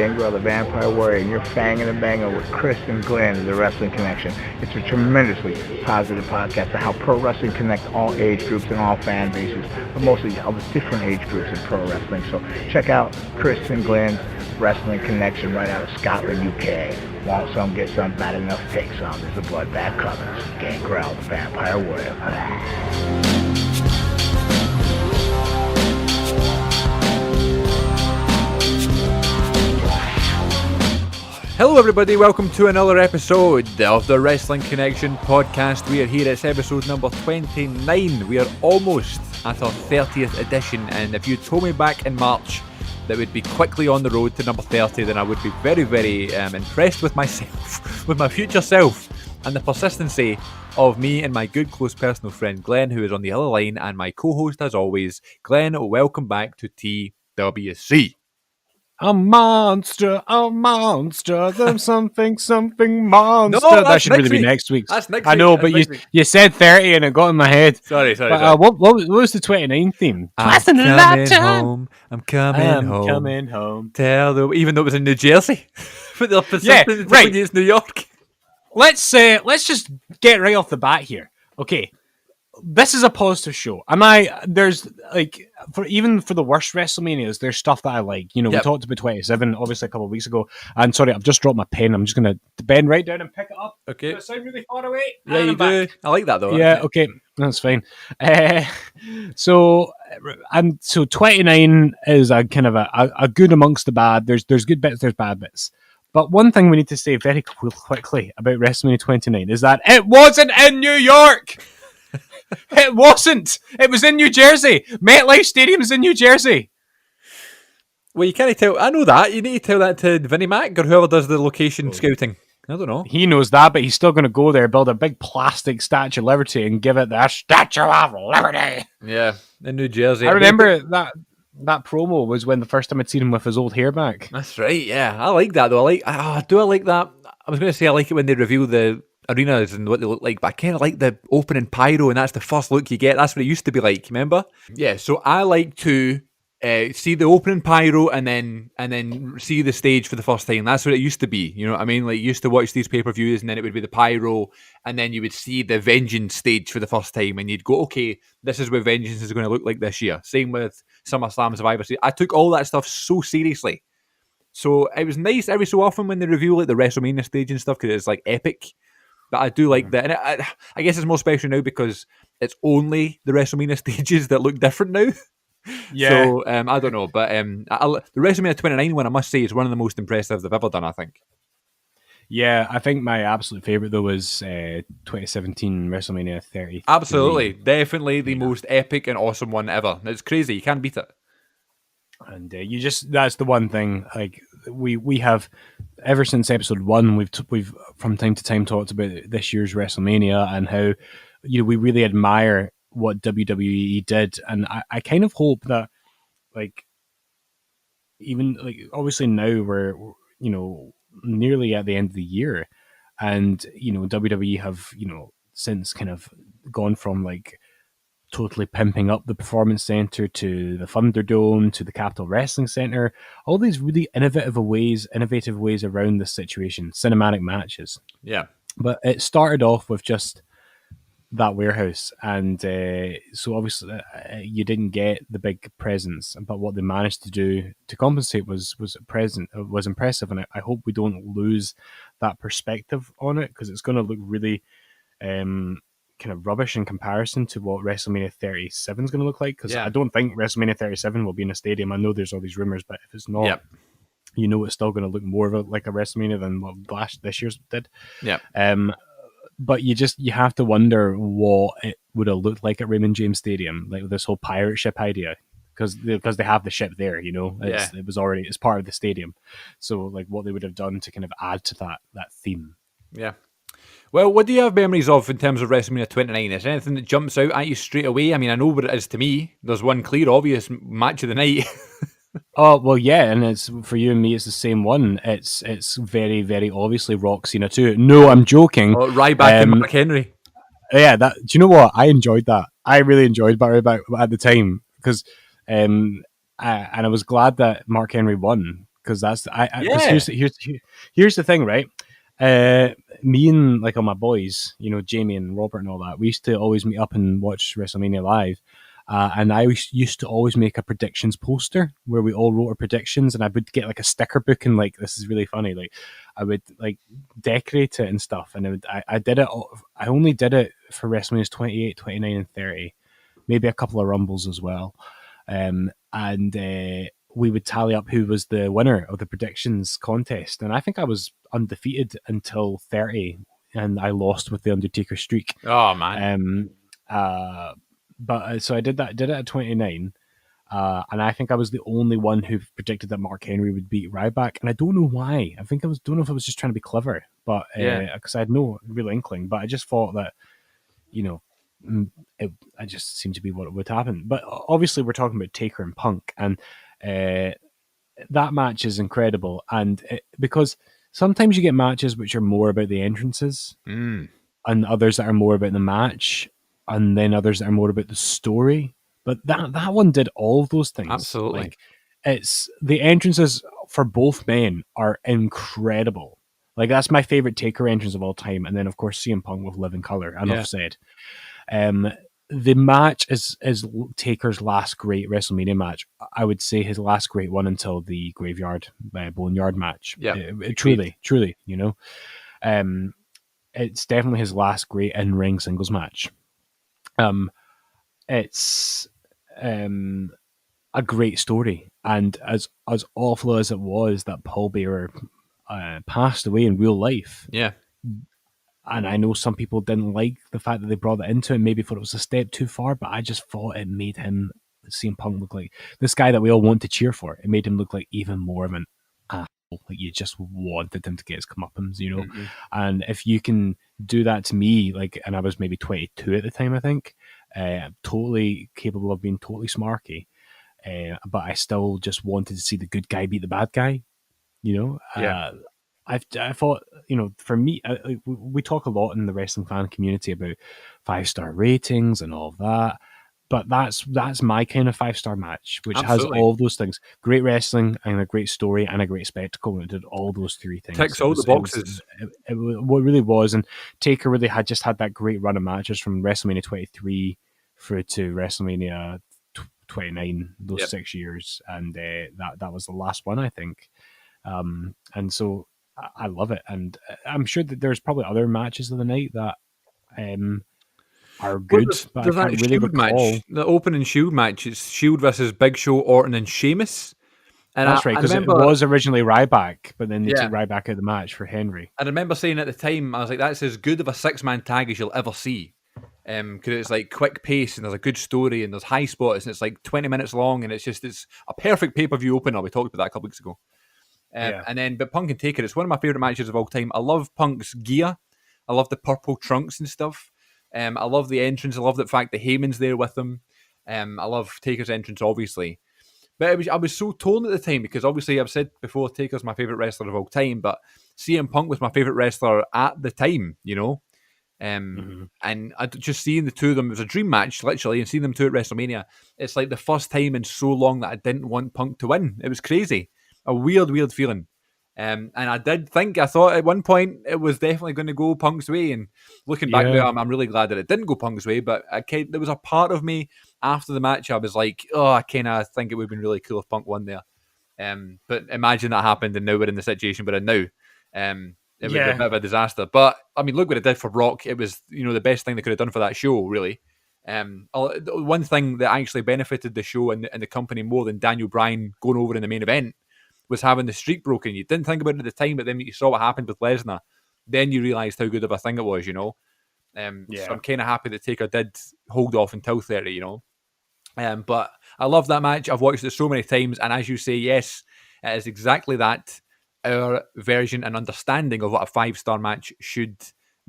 Gangrel, the Vampire Warrior, and you're fanging and banging with Chris and Glenn of the Wrestling Connection. It's a tremendously positive podcast on how pro wrestling connects all age groups and all fan bases, but mostly all the different age groups in pro wrestling. So check out Chris and Glenn's Wrestling Connection right out of Scotland, UK. Want some, get some, bad enough, take some. There's a bloodbath coming. Gangrel, the Vampire Warrior. Hello everybody, welcome to another episode of the Wrestling Connection podcast. We are here, it's episode number 29. We are almost at our 30th edition, and if you told me back in March that we'd be quickly on the road to number 30, then I would be very, very impressed with myself, with my future self, and the persistency of me and my good close personal friend Glenn, who is on the other line, and my co-host as always. Glenn, welcome back to TWC. A monster, there's something monster. No, that should really be week. next week's. That's next I know, week. but you said 30 and it got in my head. Sorry. But, what was the 29 theme? I'm coming home. Even though it was in New Jersey. But the persistence right. It's New York. Let's just get right off the bat here. Okay. This is a positive show. There's like for the worst WrestleManias, there's stuff that I like. You know, we talked about 27 obviously a couple of weeks ago. And sorry, I've just dropped my pen. I'm just gonna bend right down and pick it up. Okay. Does it sound really far away? Yeah, you do. I like that though. Yeah, okay. That's fine. So 29 is a kind of a good amongst the bad. There's good bits, there's bad bits. But one thing we need to say very quickly about WrestleMania 29 is that it wasn't in New York. It wasn't. It was in New Jersey. MetLife Stadium is in New Jersey. Well, you can't tell. I know that. You need to tell that to Vinnie Mac or whoever does the location scouting. I don't know. He knows that, but he's still going to go there, build a big plastic Statue of Liberty, and give it the Statue of Liberty. Yeah, in New Jersey. I remember that promo was when the first time I'd seen him with his old hair back. That's right. Yeah, I like that though. Do I like that? I was going to say I like it when they reveal the arenas and what they look like, but I kind of like the opening pyro, and that's the first look you get. That's what it used to be like, remember? Yeah, so I like to see the opening pyro and then see the stage for the first time. That's what it used to be, you know what I mean? Like, you used to watch these pay-per-views and then it would be the pyro, and then you would see the Vengeance stage for the first time, and you'd go, okay, this is what Vengeance is going to look like this year. Same with SummerSlam, Survivor Series. I took all that stuff so seriously. So it was nice every so often when they reveal like the WrestleMania stage and stuff, because it's like epic. But I do like that. And I guess it's more special now because it's only the WrestleMania stages that look different now. Yeah. So, I don't know. But the WrestleMania 29 one, I must say, is one of the most impressive they've ever done, I think. Yeah, I think my absolute favourite, though, was 2017 WrestleMania 30. Absolutely. Definitely the most epic and awesome one ever. It's crazy. You can't beat it. And that's the one thing, like, we have, ever since episode 1, we've from time to time talked about this year's WrestleMania and how, you know, we really admire what WWE did. And I kind of hope that, like, even, like, obviously now we're, you know, nearly at the end of the year, and, you know, WWE have, you know, since kind of gone from, like, totally pimping up the Performance Center to the Thunderdome to the Capitol Wrestling Center, all these really innovative ways around this situation, cinematic matches. Yeah. But it started off with just that warehouse, and so obviously you didn't get the big presence, but what they managed to do to compensate was impressive, and I hope we don't lose that perspective on it, because it's going to look really kind of rubbish in comparison to what WrestleMania 37 is going to look like, because I don't think WrestleMania 37 will be in a stadium. I know there's all these rumors, but if it's not, you know, it's still going to look more of like a WrestleMania than what this year's did. Yeah. But you have to wonder what it would have looked like at Raymond James Stadium, like this whole pirate ship idea, because they have the ship there, you know. It's part of the stadium, so like what they would have done to kind of add to that theme. Yeah. Well, what do you have memories of in terms of WrestleMania 29? Is there anything that jumps out at you straight away? I mean, I know what it is to me. There's one clear, obvious match of the night. Oh, well, yeah, and it's for you and me, it's the same one. It's very, very obviously Rock Cena 2. No, I'm joking. Oh, Ryback and Mark Henry. Yeah, do you know what? I enjoyed that. I really enjoyed Ryback at the time, because I was glad that Mark Henry won, because that's because Yeah. here's the thing, right? Me and like all my boys, Jamie and Robert and all that, we used to always meet up and watch WrestleMania live. And I used to always make a predictions poster where we all wrote our predictions, and I would get like a sticker book, and like, this is really funny. Like, I would like decorate it and stuff, and I did it. I only did it for WrestleManias 28, 29, and 30, maybe a couple of Rumbles as well. And we would tally up who was the winner of the predictions contest, and I think I was undefeated until 30, and I lost with the Undertaker streak. Oh man. But so I did it at 29, and I think I was the only one who predicted that Mark Henry would beat Ryback, and I don't know why. Don't know if I was just trying to be clever, but because I had no real inkling, but I just thought that, I just seemed to be what would happen. But obviously, we're talking about Taker and Punk, and that match is incredible, and because sometimes you get matches which are more about the entrances, and others that are more about the match, and then others that are more about the story. But that one did all of those things. Absolutely. Like, it's the entrances for both men are incredible. Like, that's my favorite Taker entrance of all time, and then of course CM Punk with Living Color. Enough said. The match is Taker's last great WrestleMania match. I would say his last great one until the Graveyard Boneyard match. Yeah, truly, it's definitely his last great in-ring singles match. It's a great story, and as awful as it was that Paul Bearer passed away in real life. Yeah. And I know some people didn't like the fact that they brought that into it, maybe thought it was a step too far, but I just thought it made him, CM Punk, look like this guy that we all want to cheer for. It made him look like even more of an asshole. Like, you just wanted him to get his comeuppance, Mm-hmm. And if you can do that to me, like, and I was maybe 22 at the time, I think, totally capable of being totally smarky, but I still just wanted to see the good guy beat the bad guy, Yeah. I thought, for me, we talk a lot in the wrestling fan community about 5-star ratings and all of that, but that's my kind of 5-star match, which Absolutely. has all of those things: great wrestling and a great story and a great spectacle. And it did all those three things. Ticks all the boxes. It what really was, and Taker really had that great run of matches from WrestleMania 23 through to WrestleMania 29, those 6 years, and that was the last one, I think. And so I love it, and I'm sure that there's probably other matches of the night that are good, but I can't really recall. Match, the opening Shield match, it's Shield versus Big Show, Orton, and Sheamus. And that's right, because it was originally Ryback, but then they took Ryback out of the match for Henry. I remember saying at the time, I was like, that's as good of a 6-man tag as you'll ever see. Because it's like quick pace, and there's a good story, and there's high spots, and it's like 20 minutes long, and it's a perfect pay-per-view opener. We talked about that a couple weeks ago. And then, but Punk and Taker, it's one of my favorite matches of all time. I love Punk's gear. I love the purple trunks and stuff. I love the entrance. I love the fact that Heyman's there with them. I love Taker's entrance, obviously. But I was so torn at the time, because obviously I've said before, Taker's my favorite wrestler of all time, but CM Punk was my favorite wrestler at the time, And just seeing the two of them, it was a dream match, literally, and seeing them two at WrestleMania, it's like the first time in so long that I didn't want Punk to win. It was crazy. A weird feeling. And I thought at one point it was definitely going to go Punk's way. And looking back there, I'm really glad that it didn't go Punk's way. But there was a part of me after the match, I was like, I kind of think it would have been really cool if Punk won there. But imagine that happened, and now we're in the situation we're in now. It would be a bit of a disaster. But I mean, look what it did for Rock. It was, the best thing they could have done for that show, really. One thing that actually benefited the show and the company more than Daniel Bryan going over in the main event was having the streak broken. You didn't think about it at the time, but then you saw what happened with Lesnar. Then you realised how good of a thing it was, So I'm kind of happy that Taker did hold off until 30, But I love that match. I've watched it so many times, and as you say, yes, it is exactly that, our version and understanding of what a 5-star match should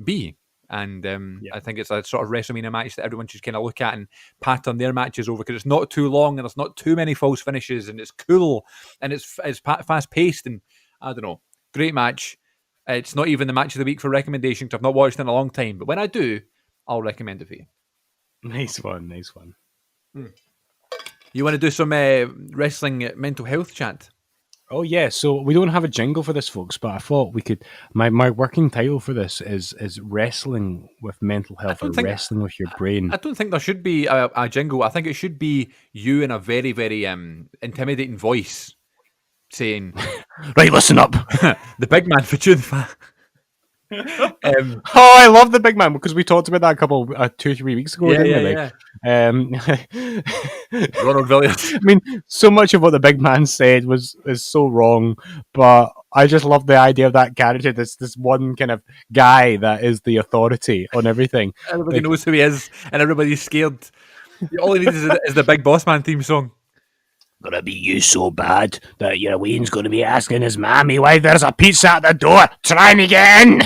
be. And I think it's a sort of WrestleMania match that everyone should kind of look at and pattern their matches over, because it's not too long and there's not too many false finishes, and it's cool and it's fast paced, and I don't know, great match. It's not even the match of the week for recommendation, because I've not watched it in a long time, but when I do, I'll recommend it for you. Nice one. You want to do some wrestling mental health chat? Oh yeah, so we don't have a jingle for this, folks, but I thought we could. My working title for this is wrestling with mental I health or don't think wrestling with your brain. I don't think there should be a jingle. I think it should be you in a very, very intimidating voice saying Right, listen up. the big man for June. Oh, I love the big man because we talked about that a couple 2 or 3 weeks ago, Yeah, didn't yeah, we? yeah. Ronald Villiers. I mean, so much of what the big man said is so wrong, but I just love the idea of that character. This one kind of guy that is the authority on everything. Everybody Like, knows who he is, and everybody's scared. All he needs is the Big Boss Man theme song. gonna be you so bad that your Wayne's gonna be asking his mammy why there's a pizza at the door. Try me again.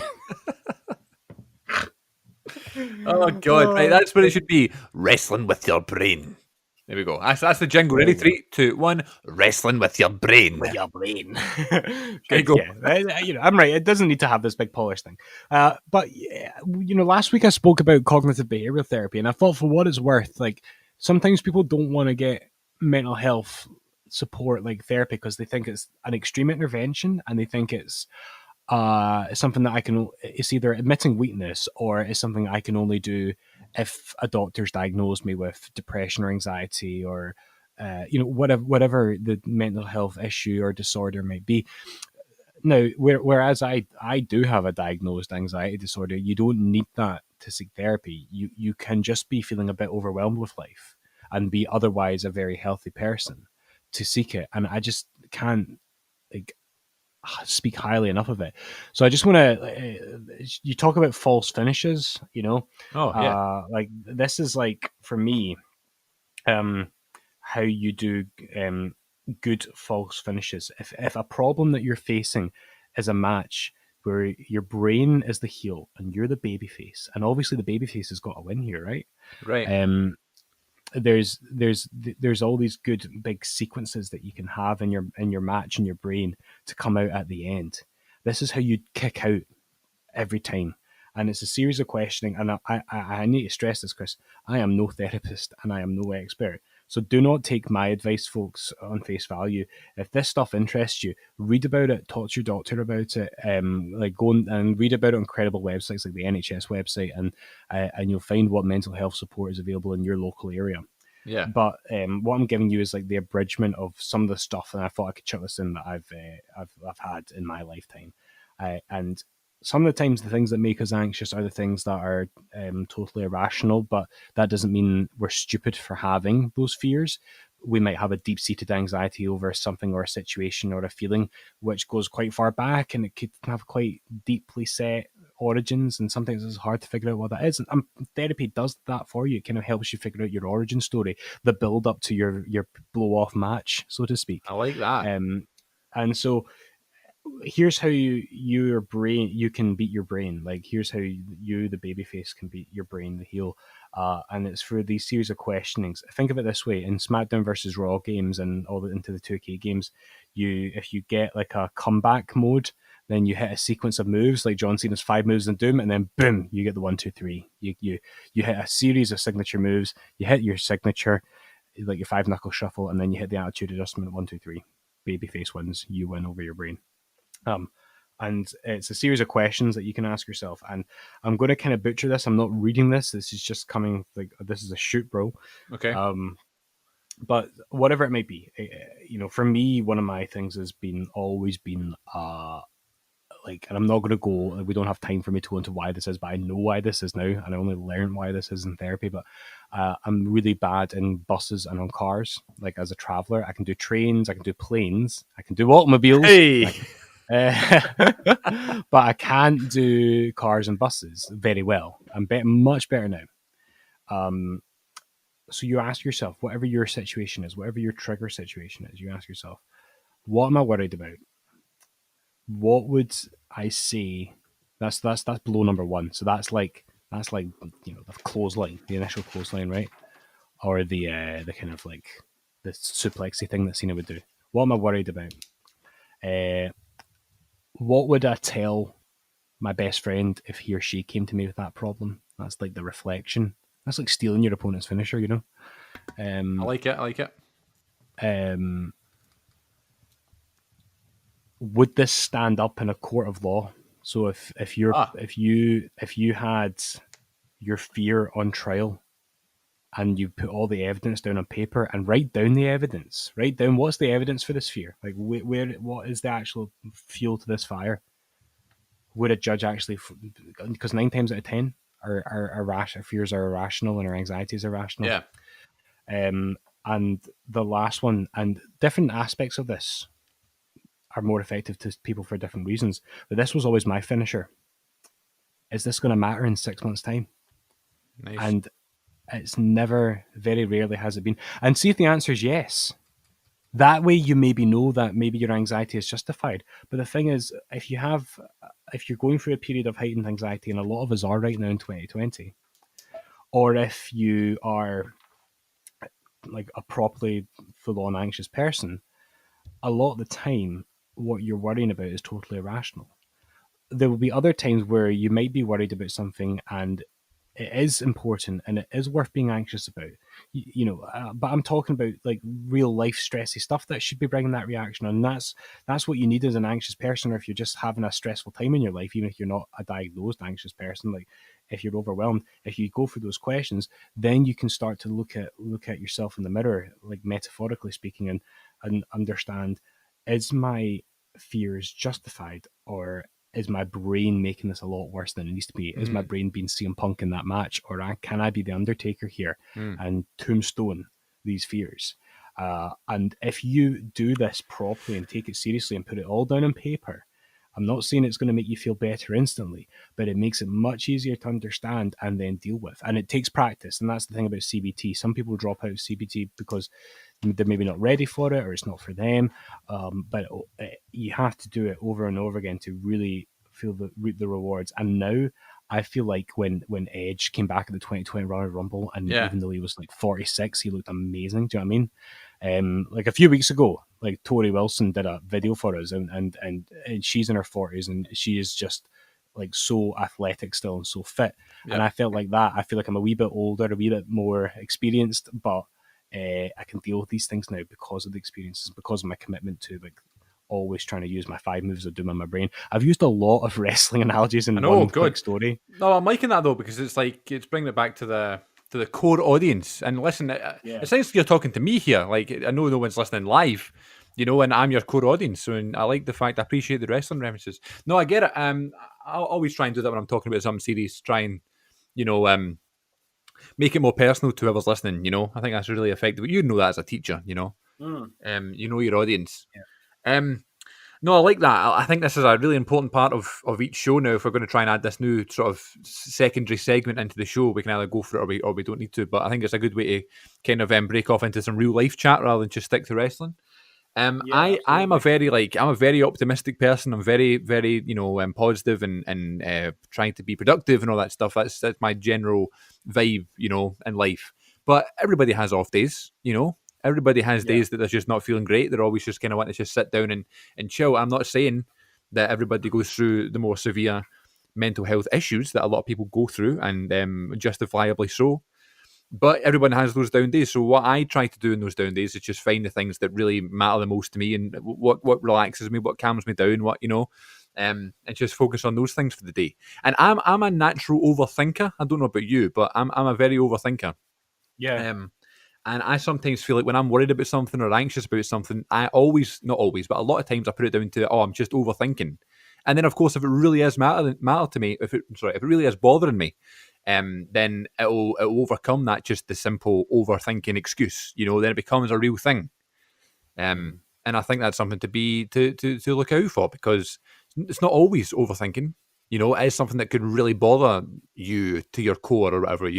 Oh God! Right, that's what it should be. Wrestling with your brain. There we go. That's the jingle. Ready? 3, 2, 1. Wrestling with your brain. Your brain. There you go. Yeah, I'm right. It doesn't need to have this big polished thing. But yeah, last week I spoke about cognitive behavioral therapy, and I thought, for what it's worth, like sometimes people don't want to get mental health support like therapy because they think it's an extreme intervention, and they think it's something that it's either admitting weakness or it's something I can only do if a doctor's diagnosed me with depression or anxiety or whatever the mental health issue or disorder might be. Now, whereas I do have a diagnosed anxiety disorder, you don't need that to seek therapy. You can just be feeling a bit overwhelmed with life and be otherwise a very healthy person to seek it. And I just can't like speak highly enough of it. So I just want to. You talk about false finishes, Oh yeah. like this is like for me, how you do good false finishes. If a problem that you're facing is a match where your brain is the heel and you're the baby face, and obviously the baby face has got to win here, right? Right. There's all these good big sequences that you can have in your match in your brain to come out at the end. This is how you kick out every time, and it's a series of questioning. And I need to stress this, Chris. I am no therapist and I am no expert, so do not take my advice, folks, on face value. If this stuff interests you, read about it, talk to your doctor about it. Like go and read about it on credible websites like the NHS website, and you'll find what mental health support is available in your local area. Yeah. But what I'm giving you is like the abridgment of some of the stuff, and I thought I could chuck this in that I've had in my lifetime, and some of the times the things that make us anxious are the things that are totally irrational, but that doesn't mean we're stupid for having those fears. We might have a deep-seated anxiety over something or a situation or a feeling which goes quite far back, and it could have quite deeply set origins, and sometimes it's hard to figure out what that is. And therapy does that for you. It kind of helps you figure out your origin story, the build up to your blow-off match, so to speak. I like that. And so here's how your brain you can beat your brain. Like here's how you the babyface can beat your brain, the heel. And it's for these series of questionings. Think of it this way: in SmackDown versus Raw games and all the into the 2K games, if you get like a comeback mode, then you hit a sequence of moves like John Cena's 5 moves in Doom, and then boom, you get the 1, 2, 3. You hit a series of signature moves. You hit your signature, like your 5 knuckle shuffle, and then you hit the attitude adjustment 1, 2, 3. Babyface wins. You win over your brain. And it's a series of questions that you can ask yourself. And I'm going to kind of butcher this. I'm not reading this. This is just coming like this is a shoot, bro. Okay. But whatever it might be, for me, one of my things has always been like, and I'm not going to go. We don't have time for me to go into why this is, but I know why this is now, and I only learned why this is in therapy. But I'm really bad in buses and on cars. Like as a traveler, I can do trains, I can do planes, I can do automobiles. Hey. But I can't do cars and buses very well. I'm much better now. So you ask yourself, whatever your situation is, whatever your trigger situation is, you ask yourself, what am I worried about? What would I say? That's blow number one. So that's like the clothesline, the initial clothesline, right? Or the kind of like the suplexy thing that Cena would do. What am I worried about? What would I tell my best friend if he or she came to me with that problem? That's like the reflection. That's like stealing your opponent's finisher, I like it. And would this stand up in a court of law? So if you had your fear on trial and you put all the evidence down on paper and write down the evidence, write down what's the evidence for this fear, like what is the actual fuel to this fire? Would a judge actually, because 9 times out of 10 our fears are irrational and our anxieties are irrational. Yeah. And the last one, and different aspects of this are more effective to people for different reasons. But this was always my finisher. Is this going to matter in 6 months' time? Nice. And it's never, very rarely has it been. And see if the answer is yes. That way you maybe know that maybe your anxiety is justified. But the thing is, if you're going through a period of heightened anxiety, and a lot of us are right now in 2020, or if you are like a properly full-on anxious person, a lot of the time what you're worrying about is totally irrational. There will be other times where you might be worried about something and it is important and it is worth being anxious about, but I'm talking about like real life stressy stuff that should be bringing that reaction on. That's what you need as an anxious person, or if you're just having a stressful time in your life, even if you're not a diagnosed anxious person, like if you're overwhelmed, if you go through those questions, then you can start to look at yourself in the mirror, like metaphorically speaking, and understand, is my fears justified, or is my brain making this a lot worse than it needs to be? Is my brain being CM Punk in that match, or can I be the Undertaker here and tombstone these fears? And if you do this properly and take it seriously and put it all down on paper, I'm not saying it's going to make you feel better instantly, but it makes it much easier to understand and then deal with. And it takes practice. And that's the thing about CBT. Some people drop out of CBT because they're maybe not ready for it, or it's not for them. But you have to do it over and over again to really feel reap the rewards. And now I feel like when Edge came back at the 2020 Royal Rumble, and even though he was like 46, he looked amazing. Do you know what I mean? Like a few weeks ago, like Tori Wilson did a video for us, and she's in her 40s and she is just like so athletic still and so fit. And I felt like that. I feel like I'm a wee bit older, a wee bit more experienced, but I can deal with these things now because of the experiences, because of my commitment to like always trying to use my 5 moves of doom on my brain. I've used a lot of wrestling analogies in one quick story. No, I'm liking that though, because it's like it's bringing it back to the core audience. And listen, it sounds like you're talking to me here. Like, I know no one's listening live, and I'm your core audience. So, and I like the fact, I appreciate the wrestling references. No, I get it. I'll always try and do that when I'm talking about something serious. Try and make it more personal to whoever's listening. I think that's really effective. You know that as a teacher. You know your audience. No, I like that. I think this is a really important part of each show now. If we're going to try and add this new sort of secondary segment into the show, we can either go for it or we don't need to. But I think it's a good way to kind of break off into some real life chat rather than just stick to wrestling. I'm a very optimistic person. I'm very, very, positive and trying to be productive and all that stuff. That's my general vibe, in life. But everybody has off days, Everybody has days that they're just not feeling great. They're always just kind of wanting to just sit down and chill. I'm not saying that everybody goes through the more severe mental health issues that a lot of people go through, and justifiably so. But everyone has those down days. So what I try to do in those down days is just find the things that really matter the most to me, and what relaxes me, what calms me down, and just focus on those things for the day. And I'm a natural overthinker. I don't know about you, but I'm a very overthinker. Yeah. And I sometimes feel like when I'm worried about something or anxious about something, not always, but a lot of times I put it down to, I'm just overthinking. And then, of course, if it really is matter to me, if it really is bothering me, then it'll overcome that just the simple overthinking excuse. Then it becomes a real thing. And I think that's something to look out for, because it's not always overthinking. It is something that could really bother you to your core or whatever.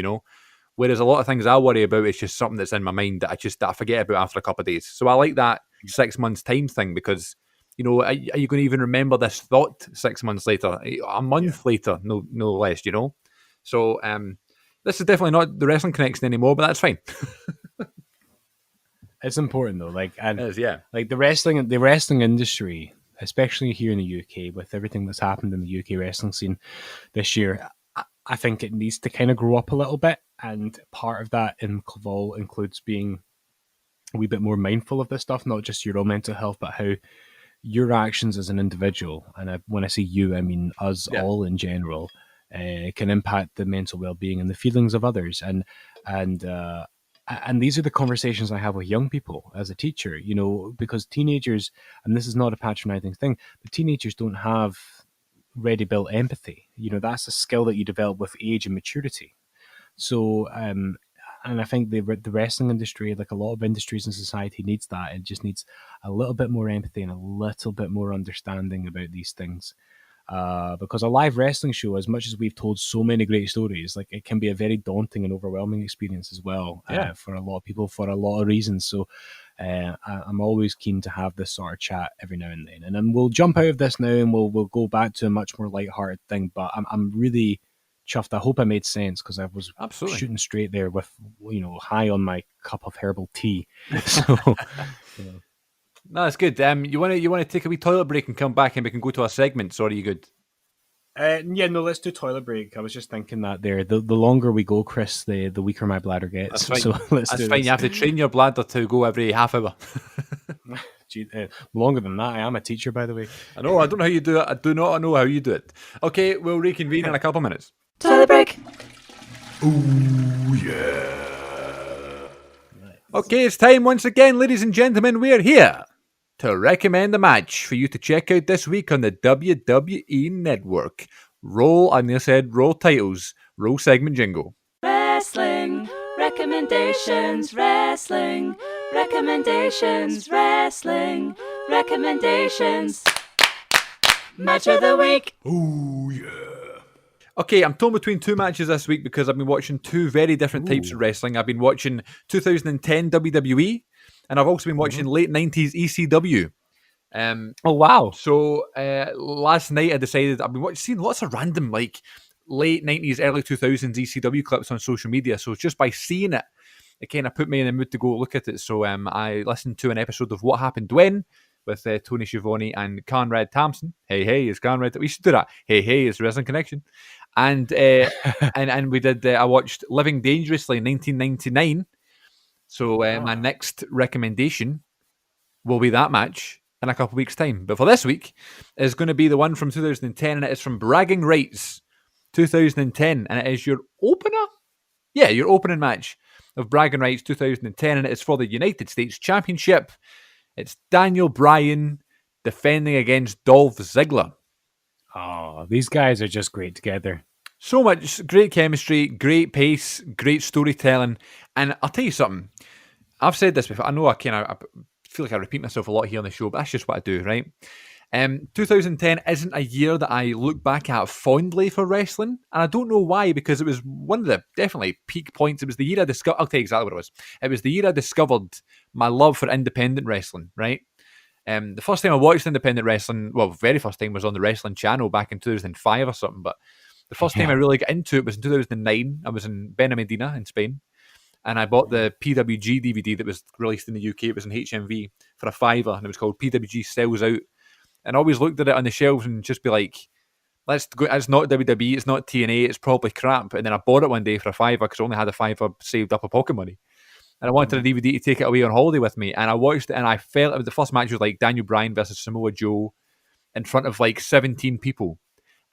Whereas a lot of things I worry about, it's just something that's in my mind that I forget about after a couple of days. So I like that 6 months time thing, because, are you going to even remember this thought 6 months later, a month later, no less, So this is definitely not the wrestling connection anymore, but that's fine. It's important though, it is, yeah. Like the wrestling industry, especially here in the UK, with everything that's happened in the UK wrestling scene this year, I think it needs to kind of grow up a little bit. And part of that includes being a wee bit more mindful of this stuff, not just your own mental health, but how your actions as an individual, and when I say you, I mean us Yeah. all in general, can impact the mental well-being and the feelings of others. And these are the conversations I have with young people as a teacher, because teenagers, and this is not a patronizing thing, but teenagers don't have ready-built empathy. That's a skill that you develop with age and maturity. So, and I think the wrestling industry, like a lot of industries in society, needs that. It just needs a little bit more empathy and a little bit more understanding about these things. Because a live wrestling show, as much as we've told so many great stories, like it can be a very daunting and overwhelming experience as well, for a lot of people for a lot of reasons. So I'm always keen to have this sort of chat every now and then. And then we'll jump out of this now and we'll go back to a much more lighthearted thing. But I'm really chuffed. I hope I made sense, because I was Absolutely shooting straight there with high on my cup of herbal tea. So no, that's good. You want to take a wee toilet break and come back and we can go to our segments, or are you good? no, let's do toilet break. I was just thinking that there. The longer we go, Chris, the weaker my bladder gets. That's fine. So let's That's do fine. this. You have to train your bladder to go every half hour. Longer than that. I am a teacher, by the way. I know. I don't know how you do it. I do not know how you do it. Okay, we'll reconvene in a couple of minutes. Toilet break. Okay, it's time once again, ladies and gentlemen. We're here to recommend a match for you to check out this week on the WWE Network. Roll titles, roll segment jingle. Wrestling recommendations. Wrestling recommendations. Wrestling recommendations. Match of the week. Okay, I'm torn between two matches this week because I've been watching two very different types of wrestling. I've been watching 2010 WWE, and I've also been watching late 90s ECW. Oh, wow. So last night I decided I've been seeing lots of random like late 90s, early 2000s ECW clips on social media. So just by seeing it, it kind of put me in the mood to go look at it. So I listened to an episode of What Happened When with Tony Schiavone and Conrad Thompson. Hey, is Conrad? We should do that. Hey, is Wrestling Connection. And and we did. I watched Living Dangerously in 1999. So my next recommendation will be that match in a couple of weeks' time. But for this week, is going to be the one from 2010, and it is from Bragging Rights 2010, and it is your opener. Yeah, your opening match of Bragging Rights 2010, and it is for the United States Championship. It's Daniel Bryan defending against Dolph Ziggler. Oh, these guys are just great together. So much great chemistry, great pace, great storytelling. And I'll tell you something. I've said this before. I know I feel like I repeat myself a lot here on the show, but that's just what I do, right? 2010 isn't a year that I look back at fondly for wrestling. And I don't know why, because it was one of the definitely peak points. It was the year I discovered, I'll tell you exactly what it was. It was the year I discovered my love for independent wrestling, right? The first time I watched independent wrestling, well, very first time was on the Wrestling Channel back in 2005 or something, but the first time I really got into it was in 2009. I was in Benamedina in Spain, and I bought the PWG DVD that was released in the UK. It was in HMV for $5, and it was called PWG Sells Out. And I always looked at it on the shelves and just be like, let's go. It's not WWE, it's not TNA, it's probably crap. And then I bought it one day for $5 because I only had $5 saved up of pocket money. And I wanted a DVD to take it away on holiday with me. And I watched it, and I felt it was the first match was like Daniel Bryan versus Samoa Joe in front of like 17 people.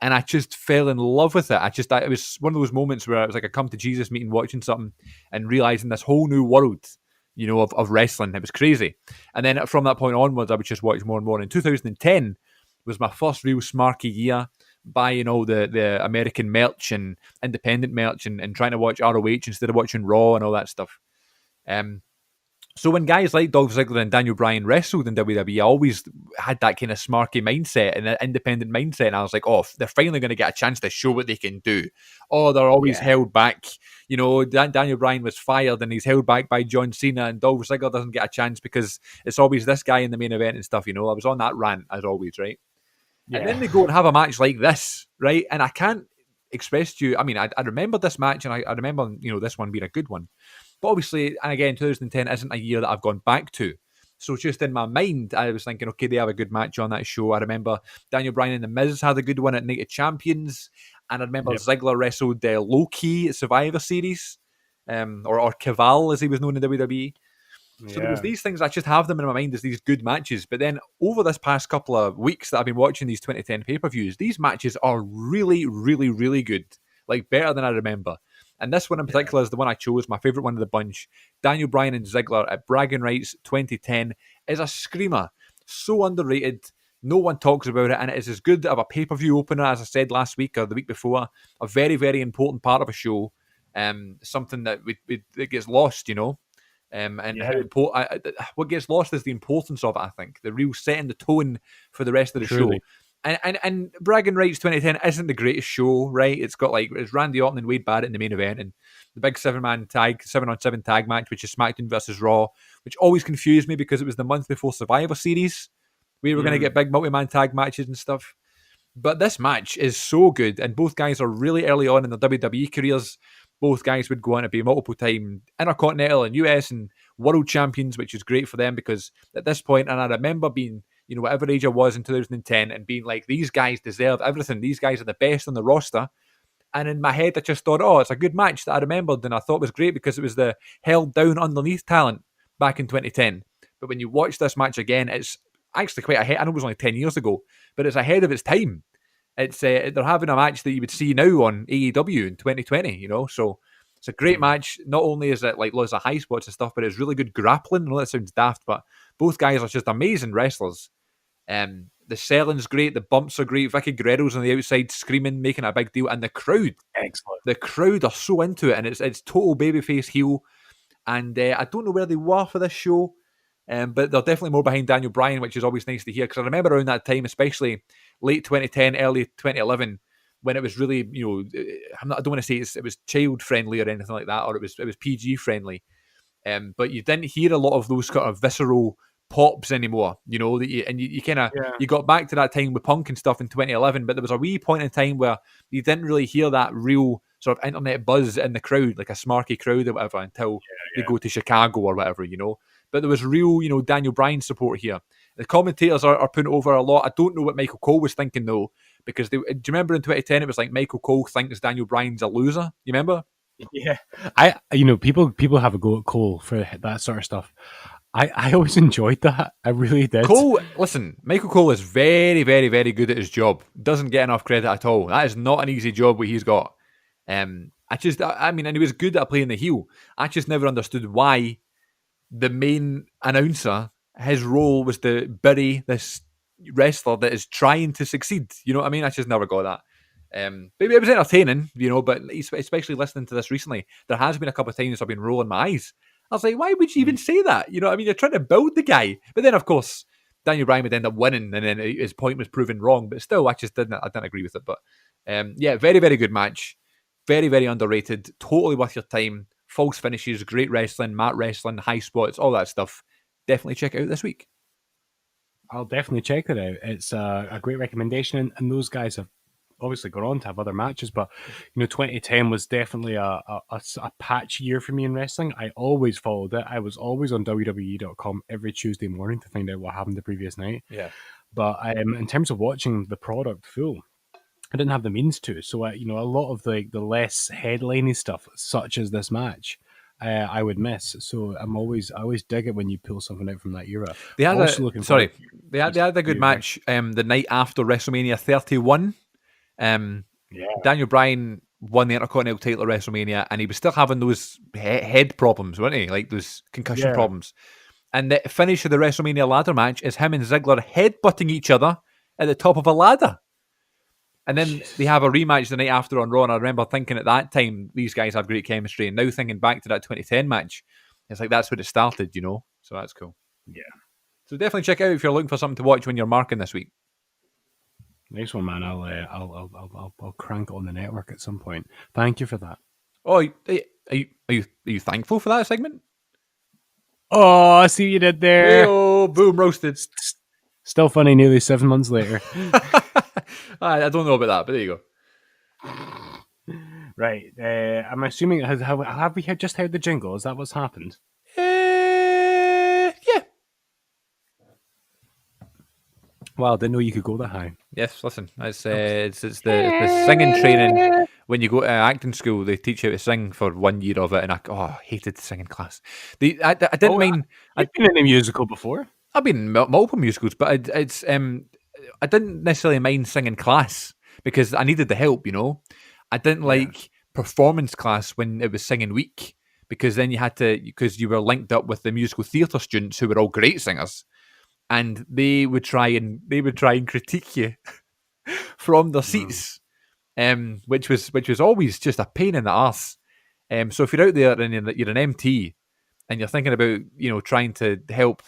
And I just fell in love with it. It was one of those moments where it was like a come to Jesus meeting, watching something and realizing this whole new world, of wrestling. It was crazy. And then from that point onwards, I would just watch more and more. And 2010 was my first real smarky year, buying all the American merch and independent merch and trying to watch ROH instead of watching Raw and all that stuff. So when guys like Dolph Ziggler and Daniel Bryan wrestled in WWE, I always had that kind of smarky mindset and an independent mindset. And I was like, oh, they're finally going to get a chance to show what they can do. Oh, they're always held back. Daniel Bryan was fired and he's held back by John Cena, and Dolph Ziggler doesn't get a chance because it's always this guy in the main event and stuff. I was on that rant as always, right? Yeah. And then they go and have a match like this, right? And I can't express to you, I remember this match, and I remember, this one being a good one. But obviously, and again, 2010 isn't a year that I've gone back to. So just in my mind, I was thinking, okay, they have a good match on that show. I remember Daniel Bryan and The Miz had a good one at Night of Champions. And I remember Ziggler wrestled Low Key at Survivor Series, or Caval, as he was known in WWE. So there was Yeah. these things, I just have them in my mind as these good matches. But then over this past couple of weeks that I've been watching these 2010 pay-per-views, these matches are really, really, really good. Like better than I remember. And this one in particular is the one I chose, my favourite one of the bunch. Daniel Bryan and Ziggler at Bragging Rights 2010 is a screamer. So underrated. No one talks about it, and it is as good of a pay-per-view opener as I said last week or the week before. A very, very important part of a show. Something that that gets lost, you know. And how important what gets lost is the importance of it. I think the real setting the tone for the rest of the Truly. show. And Bragging Rights 2010 isn't the greatest show, right? It's got it's Randy Orton and Wade Barrett in the main event, and the big 7-on-7 tag match, which is SmackDown versus Raw, which always confused me because it was the month before Survivor Series. We were going to get big multi-man tag matches and stuff. But this match is so good, and both guys are really early on in their WWE careers. Both guys would go on to be multiple-time Intercontinental and US and World Champions, which is great for them because at this point, and I remember being, whatever age I was in 2010 and being like, these guys deserve everything. These guys are the best on the roster. And in my head, I just thought, it's a good match that I remembered and I thought was great because it was the held down underneath talent back in 2010. But when you watch this match again, it's actually quite ahead. I know it was only 10 years ago, but it's ahead of its time. It's they're having a match that you would see now on AEW in 2020, so it's a great match. Not only is it like lots of high spots and stuff, but it's really good grappling. I know that sounds daft, but both guys are just amazing wrestlers. The selling's great, the bumps are great. Vicky Guerrero's on the outside screaming, making a big deal, and the crowd, Excellent. the crowd are so into it, and it's total babyface heel. And I don't know where they were for this show. But they're definitely more behind Daniel Bryan, which is always nice to hear. Because I remember around that time, especially late 2010, early 2011, when it was really, I don't want to say it was child friendly or anything like that, or it was PG friendly. But you didn't hear a lot of those kind of visceral pops anymore, that you kind of you got back to that time with Punk and stuff in 2011. But there was a wee point in time where you didn't really hear that real sort of internet buzz in the crowd, like a smarky crowd or whatever, until they go to Chicago or whatever, But there was real, Daniel Bryan support here. The commentators are putting over a lot. I don't know what Michael Cole was thinking though, because do you remember in 2010 it was like Michael Cole thinks Daniel Bryan's a loser? You remember? Yeah, people have a go at Cole for that sort of stuff. I always enjoyed that. I really did. Listen, Michael Cole is very, very, very good at his job. Doesn't get enough credit at all. That is not an easy job what he's got. And he was good at playing the heel. I just never understood why the main announcer, his role was to bury this wrestler that is trying to succeed. You know what I mean? I just never got that. But it was entertaining, but especially listening to this recently, there has been a couple of times I've been rolling my eyes. I was like, why would you even say that? You're trying to build the guy. But then, of course, Daniel Bryan would end up winning, and then his point was proven wrong. But still, I didn't agree with it. But very, very good match. Very, very underrated. Totally worth your time. False finishes, great wrestling, mat wrestling, high spots, all that stuff. Definitely check it out this week. I'll definitely check it out. It's a great recommendation, and those guys have obviously gone on to have other matches, but 2010 was definitely a patch year for me in wrestling. I always followed it. I was always on WWE.com every Tuesday morning to find out what happened the previous night. Yeah. But in terms of watching the product full, I didn't have the means to. So, a lot of the less headliney stuff, such as this match, I would miss. So I always dig it when you pull something out from that era. They had a good match the night after WrestleMania 31. Daniel Bryan won the Intercontinental title at WrestleMania, and he was still having those head problems, wasn't he? Like those concussion problems. And the finish of the WrestleMania ladder match is him and Ziggler headbutting each other at the top of a ladder. And then they have a rematch the night after on Raw, and I remember thinking at that time, these guys have great chemistry, and now thinking back to that 2010 match, it's like that's when it started, So that's cool. Yeah. So definitely check it out if you're looking for something to watch when you're marking this week. Nice one, man. I'll crank it on the network at some point. Thank you for that. Oh, are you thankful for that segment? Oh, I see what you did there. Oh, boom, roasted. Still funny nearly 7 months later. I don't know about that, but there you go. Right. I'm assuming, have we just heard the jingle? Is that what's happened? Yeah. Well, I didn't know you could go that high. Yes, listen, it's the singing training when you go to acting school, they teach you how to sing for 1 year of it, and I hated singing class. I didn't mind. I've been in a musical before. I've been in multiple musicals, but I didn't necessarily mind singing class because I needed the help. I didn't like performance class when it was singing week, because then you had to, because you were linked up with the musical theatre students who were all great singers, and they would try and critique you from their seats, which was always just a pain in the arse. So if you're out there and you're an MT and you're thinking about trying to help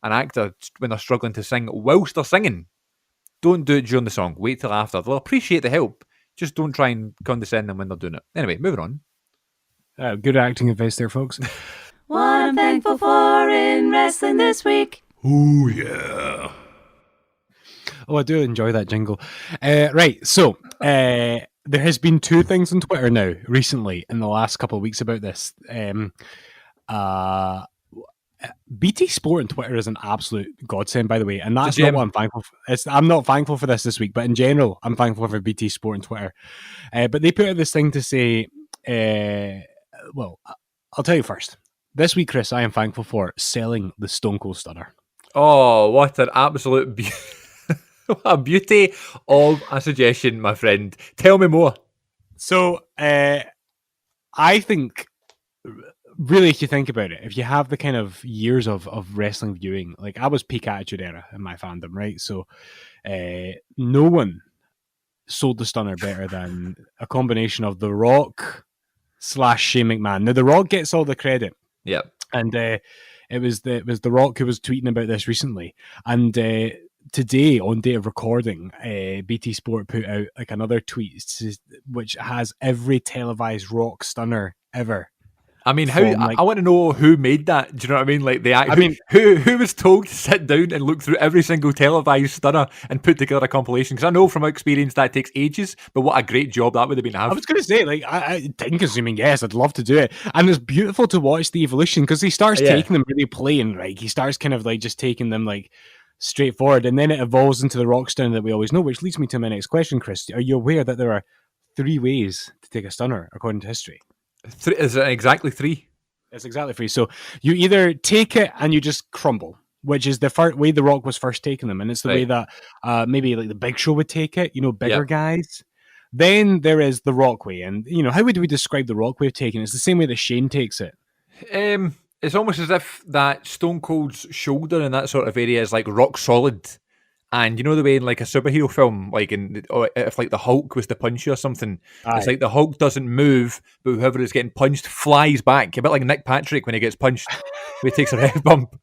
an actor when they're struggling to sing whilst they're singing, don't do it during the song. Wait till after. They'll appreciate the help. Just don't try and condescend them when they're doing it. Anyway, moving on. Good acting advice there, folks. What I'm thankful for in wrestling this week. Oh yeah. Oh, I do enjoy that jingle. Right, so there has been two things on Twitter now recently in the last couple of weeks about this. BT Sport on Twitter is an absolute godsend, by the way, and that's not what I'm thankful for. I'm not thankful for this week, but in general, I'm thankful for BT Sport on Twitter. But they put out this thing to say, well, I'll tell you first. This week, Chris, I am thankful for selling the Stone Cold Stunner. Oh, what an absolute a beauty of a suggestion, my friend. Tell me more. So, I think, really, if you think about it, if you have the kind of years of wrestling viewing, like I was peak Attitude Era in my fandom, right? So, no one sold the Stunner better than a combination of The Rock / Shane McMahon. Now, The Rock gets all the credit. Yeah. And it was The Rock who was tweeting about this recently. And today, on day of recording, BT Sport put out like another tweet which has every televised Rock Stunner ever. I mean, I want to know who made that. Do you know what I mean? Like who was told to sit down and look through every single televised Stunner and put together a compilation? Because I know from experience that takes ages, but what a great job that would have been. I was going to say, like, I think, assuming yes, I'd love to do it, and it's beautiful to watch the evolution because he starts taking them really plain, right? He starts kind of like just taking them like straightforward, and then it evolves into the Rock Stunner that we always know. Which leads me to my next question, Chris: are you aware that there are 3 ways to take a Stunner according to history? Is it exactly 3? It's exactly 3. So you either take it and you just crumble, which is the way The Rock was first taking them, and it's the way that maybe like the Big Show would take it. Bigger guys. Then there is the Rock way, and how would we describe the Rock way of taking it? It's the same way that Shane takes it. It's almost as if that Stone Cold's shoulder in that sort of area is like rock solid. And you know the way in like a superhero film, like if like the Hulk was to punch you or something, it's like the Hulk doesn't move, but whoever is getting punched flies back. A bit like Nick Patrick when he gets punched, when he takes a ref bump.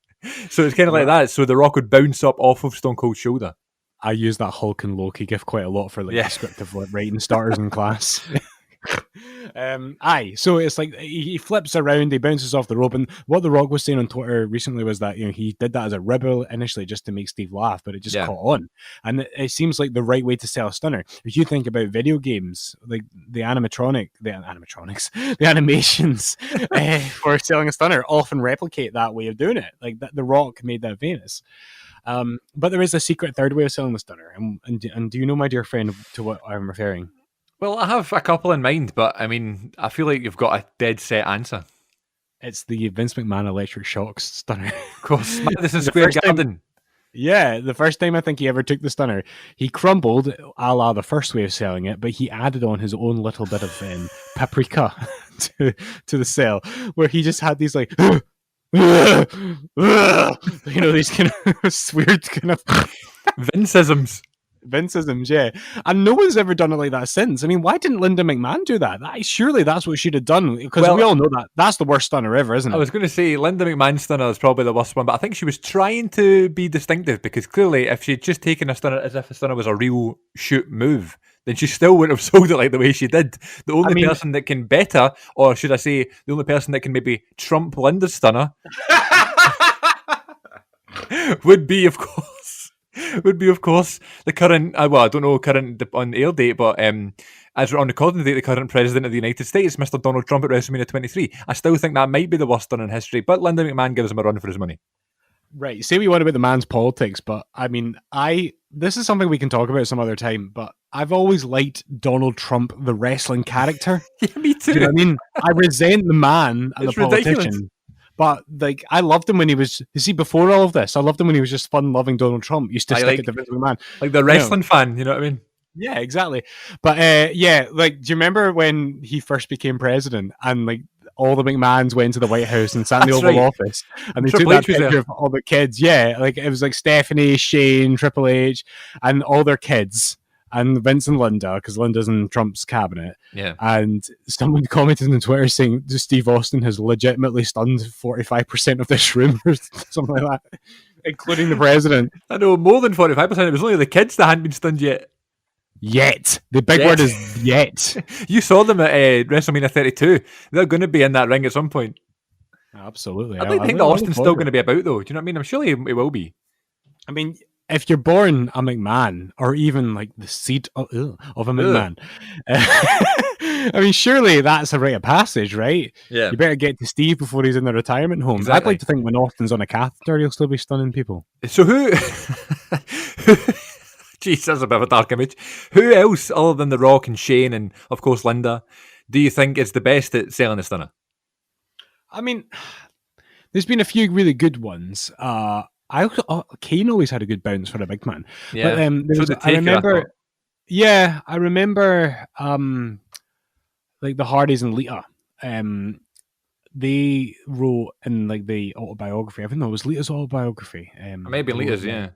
So it's kind of like that. So the Rock would bounce up off of Stone Cold's shoulder. I use that Hulk and Loki gif quite a lot for descriptive writing starters in class. So it's like he flips around, he bounces off the rope, and what The Rock was saying on Twitter recently was that he did that as a ribble initially just to make Steve laugh, but it just caught on, and it seems like the right way to sell a Stunner. If you think about video games, like the animations for selling a Stunner often replicate that way of doing it. Like The Rock made that famous. But there is a secret third way of selling the Stunner, and do you know, my dear friend, to what I'm referring? Well, I have a couple in mind, but I mean, I feel like you've got a dead set answer. It's the Vince McMahon Electric Shocks Stunner. Of course, Madison Square Garden. The first time I think he ever took the Stunner, he crumbled a la the first way of selling it, but he added on his own little bit of paprika to the sale, where he just had these like, these kind of weird kind of Vinceisms. Vinceisms, yeah. And no one's ever done it like that since. I mean, why didn't Linda McMahon do that? Surely that's what she'd have done, because we all know that's the worst Stunner ever, isn't it? I was going to say, Linda McMahon's Stunner is probably the worst one, but I think she was trying to be distinctive, because clearly if she'd just taken a Stunner as if a Stunner was a real shoot move, then she still wouldn't have sold it like the way she did. The only person that can better, or should I say, the only person that can maybe trump Linda's Stunner would be, of course, the current, I don't know current on air date, but as we're on recording date, the current president of the United States, Mr. Donald Trump at WrestleMania 23. I still think that might be the worst Stunner in history, but Linda McMahon gives him a run for his money. Right. Say what you want about the man's politics, but I mean, this is something we can talk about some other time, but I've always liked Donald Trump, the wrestling character. Yeah, me too. Do you know what I mean? I resent the man and It's the politician. ridiculous. But like, I loved him when he was. You see, before all of this, I loved him when he was just fun-loving Donald Trump. Used to I stick like- it to Vince McMahon. Like the wrestling fan, you know what I mean? Yeah, exactly. But yeah, like, do you remember when he first became president and like all the McMahons went to the White House and sat in the That's Oval right. Office and they Triple took that H was picture there. of all the kids? Yeah, like it was like Stephanie, Shane, Triple H, and all their kids. And Vince and Linda, because Linda's in Trump's cabinet. Yeah. And someone commented on Twitter saying Steve Austin has legitimately stunned 45% of this room or something like that, including the president. I know, more than 45%. It was only the kids that hadn't been stunned yet. Yet. The big Yet. word is yet. You saw them at WrestleMania 32. They're going to be in that ring at some point. Absolutely. I don't think that Austin's still going to be about, though. Do you know what I mean? I'm sure he will be. I mean, if you're born a McMahon, or even like the seat of a McMahon, I mean, surely that's a rite of passage, right? Yeah. You better get to Steve before he's in the retirement home. Exactly. I'd like to think when Austin's on a catheter, he'll still be stunning people. So who... Jeez, that's a bit of a dark image. Who else, other than The Rock and Shane and, of course, Linda, do you think is the best at selling a stunner? I mean, there's been a few really good ones. Kane always had a good bounce for a big man. Yeah. But there So was, did I Taker, I remember. thought. Yeah, I remember. Like the Hardys and Lita. They wrote in like the autobiography. I think it was Lita's autobiography. Maybe Lita's, yeah.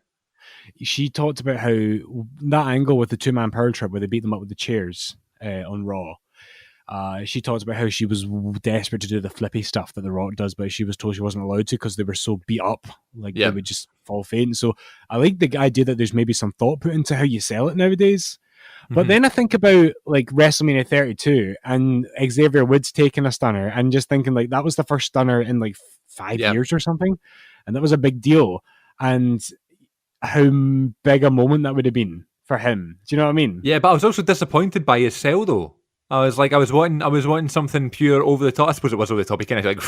She talked about how that angle with the 2-man power trip where they beat them up with the chairs on Raw. She talked about how she was desperate to do the flippy stuff that The Rock does, but she was told she wasn't allowed to because they were so beat up, like Yeah. they would just fall faint. So I like the idea that there's maybe some thought put into how you sell it nowadays. But Mhm. then I think about like WrestleMania 32 and Xavier Woods taking a stunner and just thinking like that was the first stunner in like 5 Yeah. years or something, and that was a big deal. And how big a moment that would have been for him. Do you know what I mean? Yeah, but I was also disappointed by his sell, though. I was wanting something pure over the top. I suppose it was over the top. He kind of like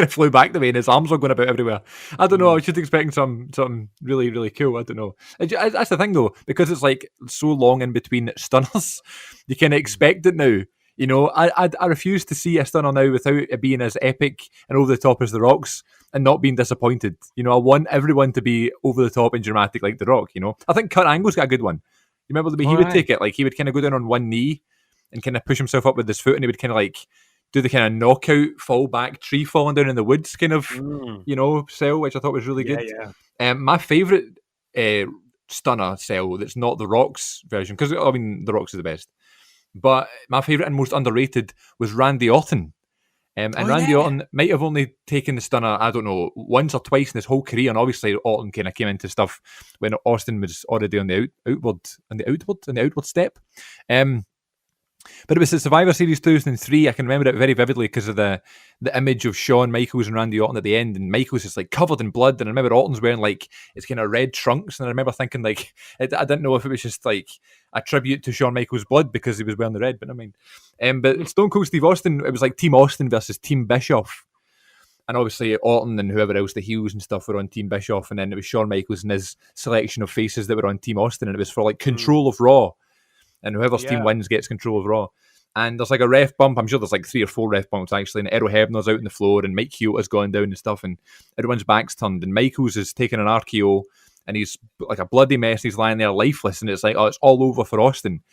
flew back the way, and his arms were going about everywhere. I don't know. I was just expecting something really, really cool. I don't know. That's the thing, though, because it's like so long in between stunners. You kind of expect it now. You know, I refuse to see a stunner now without it being as epic and over the top as The Rock's, and not being disappointed. You know, I want everyone to be over the top and dramatic like The Rock. You know, I think Kurt Angle's got a good one. You remember the way he would take it? Like he would kind of go down on one knee and kind of push himself up with his foot, and he would kind of like do the kind of knockout, fall back, tree falling down in the woods kind of, you know, sell, which I thought was really good. Yeah. My favourite stunner sell that's not The Rock's version, because I mean, The Rock's is the best, but my favourite and most underrated was Randy Orton. And Randy Orton might have only taken the stunner, I don't know, once or twice in his whole career, and obviously Orton kind of came into stuff when Austin was already on the outward step. But it was the Survivor Series 2003. I can remember it very vividly because of the image of Shawn Michaels and Randy Orton at the end, and Michaels is like covered in blood, and I remember Orton's wearing like his kind of red trunks, and I remember thinking like I didn't know if it was just like a tribute to Shawn Michaels' blood because he was wearing the red, but I mean, but Stone Cold Steve Austin, it was like Team Austin versus Team Bischoff. And obviously Orton and whoever else, the heels and stuff, were on Team Bischoff, and then it was Shawn Michaels and his selection of faces that were on Team Austin, and it was for like control of Raw. And whoever's team wins gets control of Raw. And there's like a ref bump. I'm sure there's like 3 or 4 ref bumps actually. And Errol Hebner's out on the floor, and Mike Chioda's gone down and stuff. And everyone's back's turned. And Michaels is taking an RKO, and he's like a bloody mess. He's lying there lifeless. And it's like, oh, it's all over for Austin.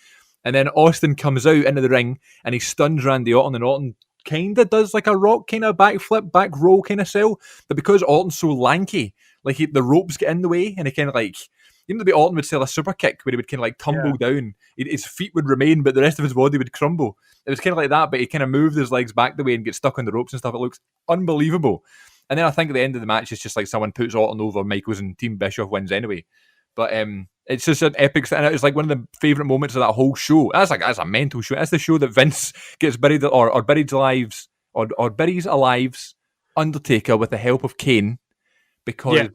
And then Austin comes out into the ring, and he stuns Randy Orton. And Orton kind of does like a Rock kind of backflip, back roll kind of sell. But because Orton's so lanky, like the ropes get in the way, and he kind of like, you know, the way Orton would sell a super kick where he would kind of like tumble down. His feet would remain, but the rest of his body would crumble. It was kind of like that, but he kind of moved his legs back the way and get stuck on the ropes and stuff. It looks unbelievable. And then I think at the end of the match, it's just like someone puts Orton over Michaels and Team Bischoff wins anyway. But it's just an epic, and it's like one of the favourite moments of that whole show. That's a mental show. That's the show that Vince gets buried or buries alive's Undertaker with the help of Kane because